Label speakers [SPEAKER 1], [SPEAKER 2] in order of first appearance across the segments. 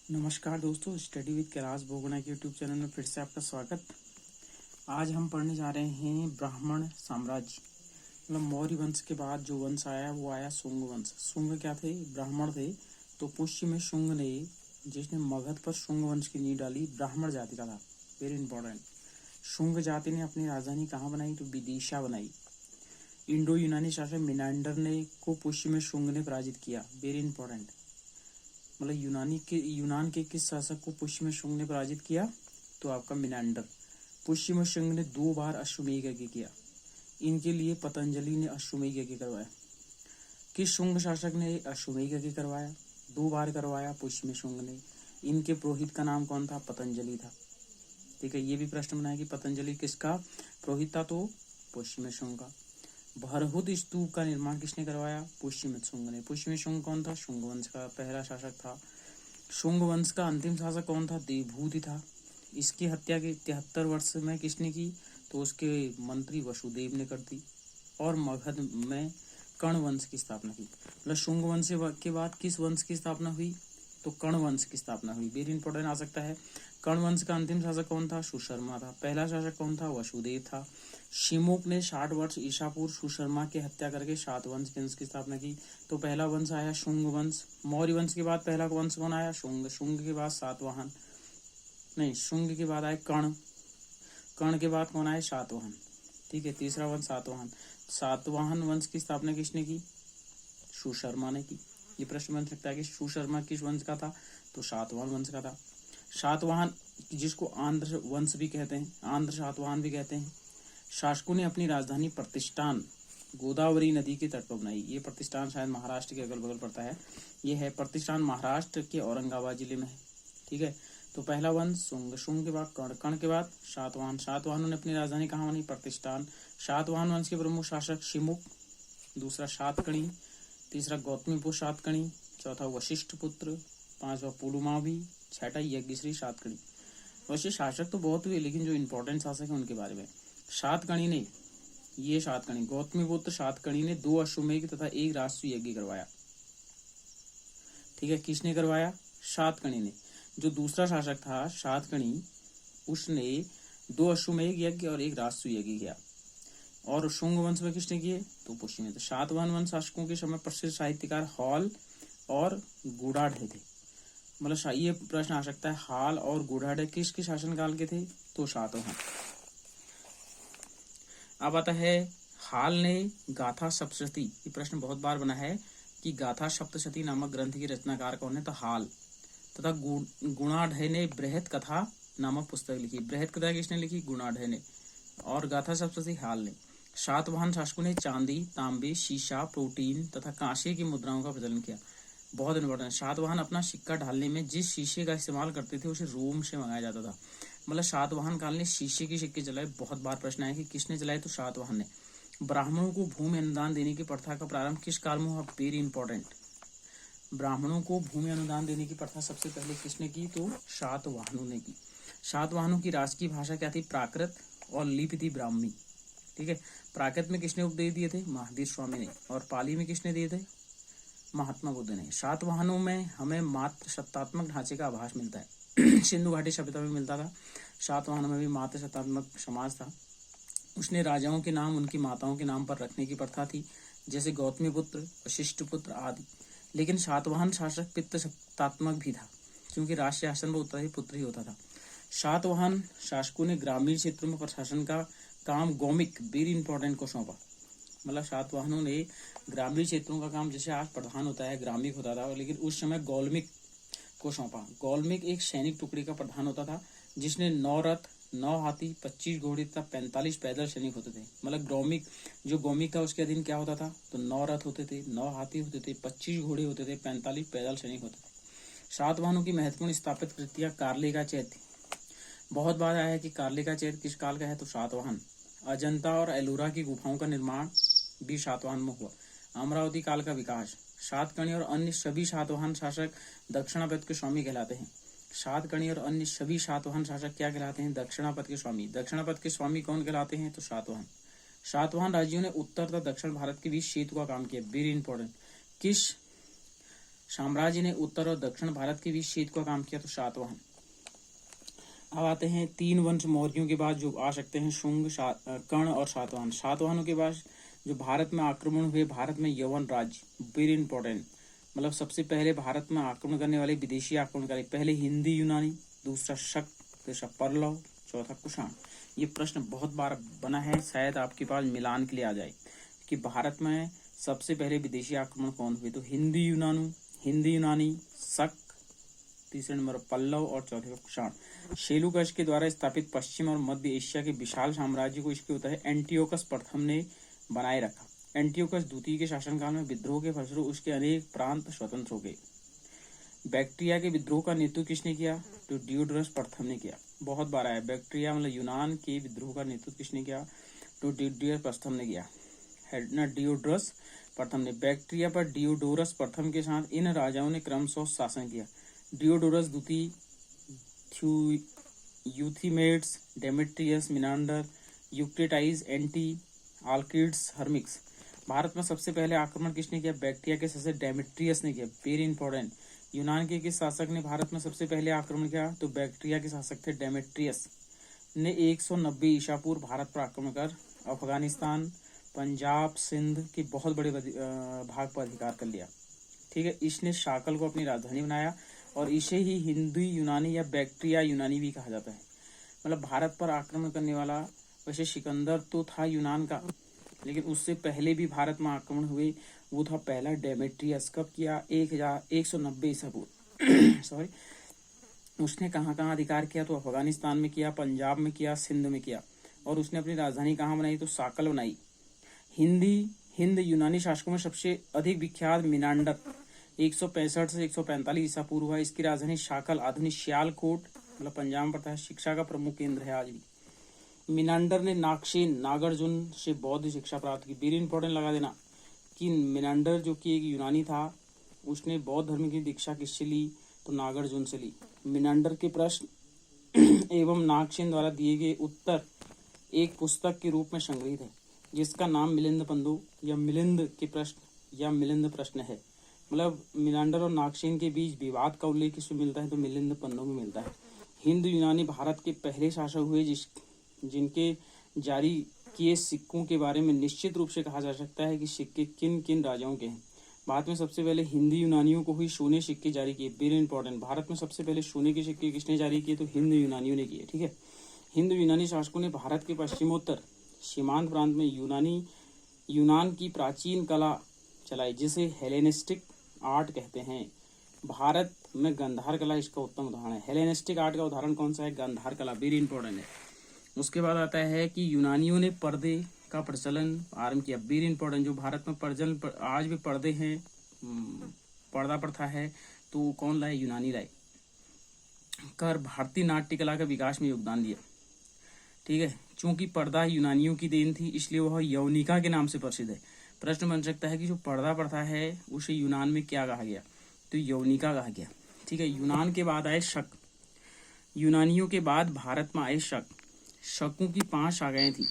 [SPEAKER 1] नमस्कार दोस्तों, study with Kailash Bogna के यूट्यूब चैनल में फिर से आपका स्वागत। आज हम पढ़ने जा रहे हैं ब्राह्मण साम्राज्य। मतलब मौर्य वंश के बाद जो वंश आया वो आया शुंग वंश। शुंग क्या थे? ब्राह्मण थे। तो पुष्य में शुंग ने, जिसने मगध पर शुंग वंश की नींव डाली, ब्राह्मण जाति का था। Very important. शुंग जाति ने अपनी राजधानी कहाँ बनाई? तो विदिशा बनाई। इंडो यूनानी शासक मिनांडर ने को पुष्य में शुंग ने पराजित किया। Very important. मतलब यूनान के किस शासक को पुष्य में शुंग ने पराजित किया? तो आपका मिनांडर। पुष्य में शुंग ने 2 बार अश्वमेध यज्ञ किया। इनके लिए पतंजलि ने अश्वमेध यज्ञ करवाया। किस शुंग शासक ने अश्वमेध यज्ञ करवाया? 2 बार करवाया पुष्य में शुंग ने। इनके पुरोहित का नाम कौन था? पतंजलि था। ठीक है, ये भी प्रश्न बनाया कि पतंजलि किसका पुरोहित था? तो पुष्य में शुंग का। बरहुत स्तूप का निर्माण किसने करवाया? पुष्य में शुंग ने। पुष्य में शुंग कौन था? शुंग वंश का पहला शासक था। शुंग वंश का अंतिम शासक कौन था? देवभूति था। इसकी हत्या के 73 वर्ष में किसने की? तो उसके मंत्री वसुदेव ने कर दी। और मगध में कर्ण वंश की स्थापना की। मतलब शुंग वंश के बाद किस वंश की स्थापना हुई? तो कर्ण वंश की स्थापना हुई। वेरी इंपॉर्टेंट आ सकता है। कर्ण वंश का अंतिम शासक कौन था? सुशर्मा था। पहला शासक कौन था? वसुदेव था। शिमुक ने 60 वर्ष ईसा पूर्व सुशर्मा की हत्या करके सातवंश वंश की स्थापना की। तो पहला वंश आया शुंग वंश। मौर्य वंश के बाद पहला वंश कौन आया? शुंग। शुंग के बाद सातवाहन, नहीं, शुंग के बाद आए कर्ण। कर्ण के बाद कौन आए? सातवाहन। ठीक है, तीसरा वंश सातवाहन। सातवाहन वंश की स्थापना किसने की? सुशर्मा ने की। ये प्रश्न बन सकता है कि सुशर्मा किस वंश का था? तो सातवाहन वंश का था। सातवाहन, जिसको आंध्र वंश भी कहते हैं, आंध्र सातवाहन भी कहते हैं। शासकों ने अपनी राजधानी प्रतिष्ठान गोदावरी नदी के तट पर बनाई। ये प्रतिष्ठान शायद महाराष्ट्र के अगल बगल पड़ता है। ये है प्रतिष्ठान, महाराष्ट्र के औरंगाबाद जिले में है। ठीक है, तो पहला वंश शुंग, शुंग के बाद कर्ण, कर्ण के बाद सातवाहन। सातवाहनों ने अपनी राजधानी कहाँ बनाई? प्रतिष्ठान। सातवाहन वंश के प्रमुख शासक शिमुक, दूसरा सातकर्णी, तीसरा गौतमीपुत्र सातकर्णी, चौथा वशिष्ठ पुत्र, पांचवा पुलुमावी, छठा यज्ञश्री सातकर्णी। वैसे शासक तो बहुत हुए, लेकिन जो इम्पोर्टेंट शासक है उनके बारे में। सातकर्णी ने, ये सातकर्णी, गौतमीपुत्र सातकर्णी ने 2 अश्वमेध तथा 1 राष्ट्रीय यज्ञ करवाया। ठीक है, किसने करवाया? सातकर्णी ने। जो दूसरा शासक था सातकर्णी, उसने 2 अश्वमेध यज्ञ और 1 राष्ट्रीय यज्ञ किया। और शुंग वंश में किसने किए? तो पुष्य ने। तो सातवाहन वंश शासकों के समय प्रसिद्ध साहित्यकार हॉल और गुड़ाढ़े थे। मतलब ये प्रश्न आ सकता है, हाल और गुड़ाढ़े किसके शासनकाल के थे? तो सातवाहन। अब आता है हाल ने गाथा सप्तशती। ये प्रश्न बहुत बार बना है कि गाथा सप्तशती नामक ग्रंथ की रचनाकार कौन है? तो हाल। तथा गुणाढ़े ने बृहत कथा नामक पुस्तक लिखी। बृहत कथा किसने लिखी? गुणाढ़े ने। और गाथा सप्तशती हाल ने। सातवाहन शासकों ने चांदी, तांबे, शीशा, प्रोटीन तथा कांसे की मुद्राओं का प्रचलन किया। बहुत इंपॉर्टेंट। सातवाहन अपना सिक्का ढालने में जिस शीशे का इस्तेमाल करते थे उसे रोम से मंगाया जाता था। मतलब सातवाहन काल ने शीशे के सिक्के चलाए। बहुत बार प्रश्न है कि किसने चलाए? तो सातवाहन ने। ब्राह्मणों को भूमि अनुदान देने की प्रथा का प्रारंभ किस काल में हुआ? Very important. ब्राह्मणों को भूमि अनुदान देने की प्रथा सबसे पहले किसने की? तो सातवाहनों ने की। सातवाहनों की राजकीय भाषा क्या थी? प्राकृत, और लिपि थी ब्राह्मी। ठीक है, प्राकृत में किसने उपदेश दिए थे? महावीर स्वामी ने। और पाली में किसने दिए थे? महात्मा बुद्ध ने। सातवाहनों में हमें मात्र सत्तात्मक ढांचे का आभास मिलता है। सिंधु घाटी सभ्यता में मिलता था। सातवाहनों में भी मात्र सत्तात्मक समाज था। उसने राजाओं के नाम उनकी माताओं के नाम पर रखने की प्रथा थी, जैसे गौतमीपुत्र, वशिष्ठपुत्र आदि। लेकिन सातवाहन शासक पितृ सत्तात्मक भी था, क्योंकि राज शासन पर उत्तराधिपुत्र ही होता था। सातवाहन शासकों ने ग्रामीण क्षेत्रों में प्रशासन का काम गौमिक, वेरी इंपॉर्टेंट, को सौंपा। मतलब सातवाहनों ने ग्रामीण क्षेत्रों का काम, जैसे आज प्रधान होता है, ग्रामिक होता था, लेकिन उस समय गौलमिक को सौंपा। गौलमिक एक सैनिक टुकड़ी का प्रधान होता था, जिसने 9 रथ, 9 हाथी, 25 घोड़े तथा 45 पैदल सैनिक होते थे। मतलब गौमिक, जो गौमिक था उसके अधीन क्या होता था? तो 9 रथ होते थे, 9 हाथी होते थे, 25 घोड़े होते थे, 45 पैदल सैनिक होते थे। सातवाहनों की महत्वपूर्ण स्थापित कृतियां कार्ले का चैत्य। बहुत बार आया है कि कार्ले का चैत्य किस काल का है? तो सातवाहन। अजंता और एलोरा की गुफाओं का निर्माण भी सातवाहन में हुआ। अमरावती काल का विकास। सातकर्णी और अन्य सभी सातवाहन शासक दक्षिणापथ के स्वामी कहलाते हैं। सातकर्णी और अन्य सभी सातवाहन शासक क्या कहलाते हैं? दक्षिणापथ के स्वामी। दक्षिणापथ के स्वामी कौन कहलाते हैं? तो सातवाहन। सातवाहन राज्यों ने उत्तर तथा दक्षिण भारत के बीच सेतु का काम किया। Very important. किस साम्राज्य ने उत्तर और दक्षिण भारत के बीच सेतु का काम किया तो सातवाहन। अब आते हैं 3 वंश मौर्यों के बाद जो आ सकते हैं शुंग, कर्ण और सातवाहन। सातवाहनों के बाद जो भारत में आक्रमण हुए, भारत में यवन राज्य, वेरी इंपॉर्टेंट, मतलब सबसे पहले भारत में आक्रमण करने वाले विदेशी आक्रमणकारी, पहले हिंदी यूनानी, दूसरा शक, तीसरा पल्लव, चौथा कुषाण। ये प्रश्न बहुत बार बना है, शायद आपके पास मिलान के लिए आ जाए कि भारत में सबसे पहले विदेशी आक्रमण कौन हुए, तो हिंदी यूनानी, शक, तीसरे नंबर पल्लव और चौथे पर कुषाण। सेलुकस के द्वारा स्थापित पश्चिम और मध्य एशिया के विशाल साम्राज्य को इसके उत्तर एंटियोकस प्रथम ने बनाए रखा। एंटियोकस द्वितीय के शासनकाल में विद्रोह के फलस्वरूप उसके अनेक प्रांत स्वतंत्र हो गए। बैक्ट्रिया के विद्रोह का नेतृत्व किसने किया, तो डियोडोरस प्रथम ने किया। बहुत बार आया, बैक्ट्रिया मतलब यूनान के विद्रोह का नेतृत्व किसने किया, तो डियोडोरस प्रथम ने किया। डियोडोरस प्रथम ने। बैक्ट्रिया पर डियोडोरस प्रथम के साथ इन राजाओं ने क्रमशः शासन किया। डियोडोरस द्वितीय, यूथिमेड्स, डेमेट्रियस, मिनांडर, यूक्रेटाइस, एंटी आल्किड्स, हर्मिक्स। भारत में सबसे पहले आक्रमण किसने किया, बैक्ट्रिया के शासक डेमेट्रियस ने किया, वेरी इंपॉर्टेंट। यूनान के किस शासक ने भारत में सबसे पहले आक्रमण किया, तो बैक्ट्रिया के शासक थे डेमेट्रियस ने 190 ईसा पूर्व भारत पर आक्रमण कर अफगानिस्तान, पंजाब, सिंध के बहुत बड़े भाग पर अधिकार कर लिया। ठीक है, इसने शाकल को अपनी राजधानी बनाया और इसे ही हिंदी यूनानी या बैक्ट्रिया यूनानी भी कहा जाता है। मतलब भारत पर आक्रमण करने वाला, वैसे सिकंदर तो था यूनान का, लेकिन उससे पहले भी भारत में आक्रमण हुए, वो था पहला डेमेट्रियस। कब किया, 190 ईसा पूर्व सॉरी। उसने कहाँ कहाँ अधिकार किया, तो अफगानिस्तान में किया, पंजाब में किया, सिंध में किया। और उसने अपनी राजधानी कहाँ बनाई, तो शाकल बनाई। हिंद यूनानी शासकों में सबसे अधिक विख्यात मिनांडर 165 से 145 ईसा पूर्व हुआ। इसकी राजधानी शाकल, आधुनिक सियालकोट, मतलब पंजाब में पड़ता है, शिक्षा का प्रमुख केंद्र है आज भी। मिनांडर ने नागसेन, नागार्जुन से बौद्ध शिक्षा प्राप्त की। वेरी इंपॉर्टेंट लगा देना कि मिनांडर जो कि एक यूनानी था, उसने बौद्ध धर्म की दीक्षा किससे ली, तो नागार्जुन से ली। मिनांडर के प्रश्न एवं नागसेन द्वारा दिए गए उत्तर एक पुस्तक के रूप में संग्रहित है, जिसका नाम मिलिंद पंदो या मिलिंद के प्रश्न या मिलिंद प्रश्न है। मतलब मिनांडर और नागसेन के बीच विवाद का उल्लेख किसमें मिलता है, तो मिलिंद पंदों में मिलता है। हिंद यूनानी भारत के पहले शासक हुए जिनके जारी किए सिक्कों के बारे में निश्चित रूप से कहा जा सकता है कि सिक्के किन किन राजाओं के हैं। भारत में सबसे पहले हिंदी यूनानियों को ही सोने सिक्के जारी किए, वेरी इंपॉर्टेंट। भारत में सबसे पहले सोने के सिक्के किसने जारी किए, तो हिंद यूनानियों ने किए। ठीक है, हिंद यूनानी शासकों ने भारत के पश्चिमोत्तर सीमांत प्रांत में यूनान की प्राचीन कला चलाई, जिसे हेलेनिस्टिक आर्ट कहते हैं। भारत में गांधार कला इसका उत्तम उदाहरण है। हेलेनिस्टिक आर्ट का उदाहरण कौन सा है, गांधार कला, वेरी इंपॉर्टेंट है। उसके बाद आता है कि यूनानियों ने पर्दे का प्रचलन आरंभ किया, वेरी इंपॉर्टेंट। जो भारत में आज भी पर्दे हैं, पर्दा प्रथा है, तो कौन लाए, यूनानी लाए। कर भारतीय नाट्य कला का विकास में योगदान दिया। ठीक है, चूंकि पर्दा यूनानियों की देन थी, इसलिए वह यवनिका के नाम से प्रसिद्ध है। प्रश्न बन सकता है कि जो पर्दा प्रथा है उसे यूनान में क्या कहा गया, तो यवनिका कहा गया। ठीक है, यूनान के बाद आए शक। यूनानियों के बाद भारत में आए शक। शकों की 5 शाखाएं थी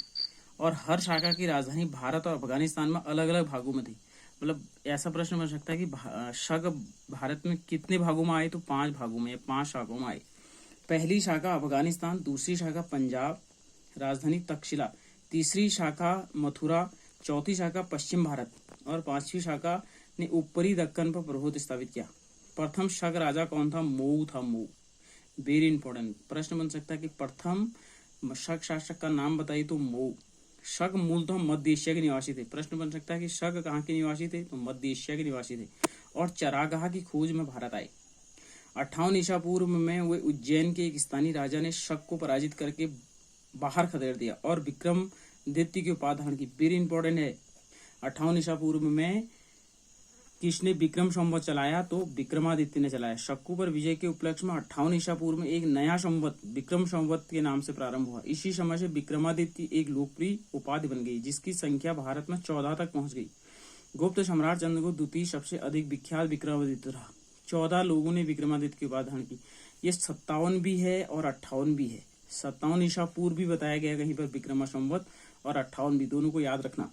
[SPEAKER 1] और हर शाखा की राजधानी भारत और अफगानिस्तान में अलग अलग भागों में थी। मतलब ऐसा प्रश्न बन सकता है कि शक भारत में कितने भागों में आए, तो 5 भागों में, 5 शाखाओं में आए। पहली शाखा अफगानिस्तान, दूसरी शाखा पंजाब, राजधानी तक्षशिला, तीसरी शाखा मथुरा, चौथी शाखा पश्चिम भारत और 5वीं शाखा ने ऊपरी दक्कन पर प्रभुत्व स्थापित किया। प्रथम शक राजा कौन था, मऊ था, मऊ, वेरी इंपॉर्टेंट। प्रश्न बन सकता है कि प्रथम शक शासक का नाम बताइए, तो मऊ। शक मूलतः मध्य एशिया के निवासी थे। प्रश्न बन सकता है कि शक कहाँ के निवासी थे, तो मध्य एशिया के निवासी थे और चरागाह की खोज में भारत आए। 58 ईसा पूर्व में वे उज्जैन के एक स्थानीय राजा ने शक को पराजित करके बाहर खदेड़ दिया और विक्रमादित्य की उपाधि धारण की, वेरी इंपॉर्टेंट है। 58 ईसा पूर्व में किसने विक्रम संवत चलाया, तो विक्रमादित्य ने चलाया। शक्कू पर विजय के उपलक्ष्य में 58 ईसा पूर्व में एक नया संवत विक्रम संवत के नाम से प्रारंभ हुआ। इसी समय से विक्रमादित्य एक लोकप्रिय उपाधि बन गई, जिसकी संख्या भारत में 14 तक पहुंच गई। गुप्त सम्राट चंद्रगुप्त द्वितीय सबसे अधिक विख्यात विक्रमादित्य रहा। 14 लोगों ने विक्रमादित्य की उपाधि धारण की। ये 57 भी है और 58 भी है। 57 ईसा पूर्व भी बताया गया कहीं पर विक्रम संवत, और 58 भी, दोनों को याद रखना।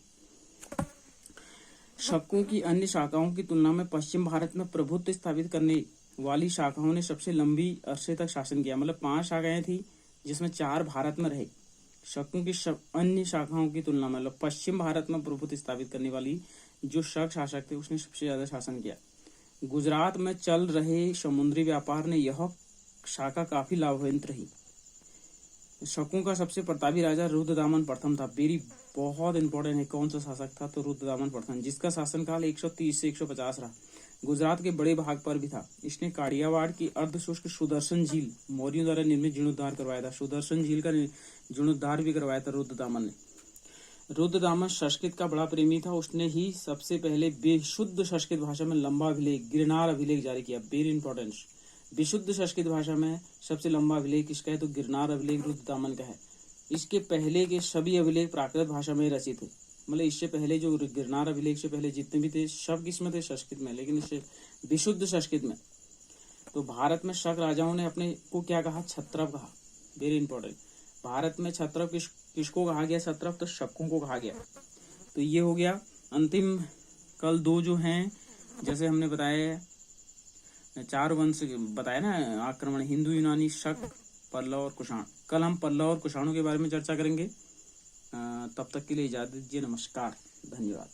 [SPEAKER 1] शकों की अन्य शाखाओं की तुलना में पश्चिम भारत में प्रभुत्व स्थापित करने वाली शाखाओं ने सबसे लंबी अरसे तक शासन किया। मतलब 5 शाखाएं थी जिसमें 4 भारत में रहे। शकों की अन्य शाखाओं की तुलना में मतलब पश्चिम भारत में प्रभुत्व स्थापित करने वाली जो शक शासक थे उसने सबसे ज्यादा शासन किया। गुजरात में चल रहे समुद्री व्यापार ने यह शाखा काफी लाभवंत रही। शकों का सबसे प्रतापी राजा रुद्रदामन प्रथम था। बेरी बहुत इंपॉर्टेंट है, कौन सा शासक था? तो रुद्रदामन प्रथम, जिसका शासनकाल 130 से 150 रहा। गुजरात के बड़े भाग पर भी था। इसने काड़ियावाड़ की अर्धशुष्क सुदर्शन झील मौर्यों द्वारा निर्मित जीर्णोद्धार करवाया था। सुदर्शन झील का जीर्णोद्धार भी करवाया था रुद्रदामन ने। रुद्रदामन संस्कृत का बड़ा प्रेमी था। उसने ही सबसे पहले बेशुद्ध संस्कृत भाषा में लंबा अभिलेख, गिरनार अभिलेख जारी किया। वेरी इंपॉर्टेंट, विशुद्ध संस्कृत भाषा में सबसे लंबा अभिलेख किसका है? तो गिरनार अभिलेख रुद्रदामन का है। इसके पहले के सभी अभिलेख प्राकृत भाषा में रचित थे। मतलब इससे पहले जो गिरनार अभिलेख से पहले जितने भी थे सब किसमें थे? संस्कृत में, लेकिन इससे विशुद्ध संस्कृत में। तो भारत में शक राजाओं ने अपने को क्या कहा? क्षत्रप कहा। वेरी इंपॉर्टेंट, भारत में क्षत्रप किसको कहा गया? क्षत्रप तो शकों को कहा गया। तो ये हो गया अंतिम। कल 2 जो हैं, जैसे हमने बताया 4 वंश बताया ना आक्रमण, हिंदू, यूनानी, शक, पल्लव और कुषाण। कल हम पल्लव और कुषाणों के बारे में चर्चा करेंगे। तब तक के लिए इजाजत दीजिए। नमस्कार, धन्यवाद।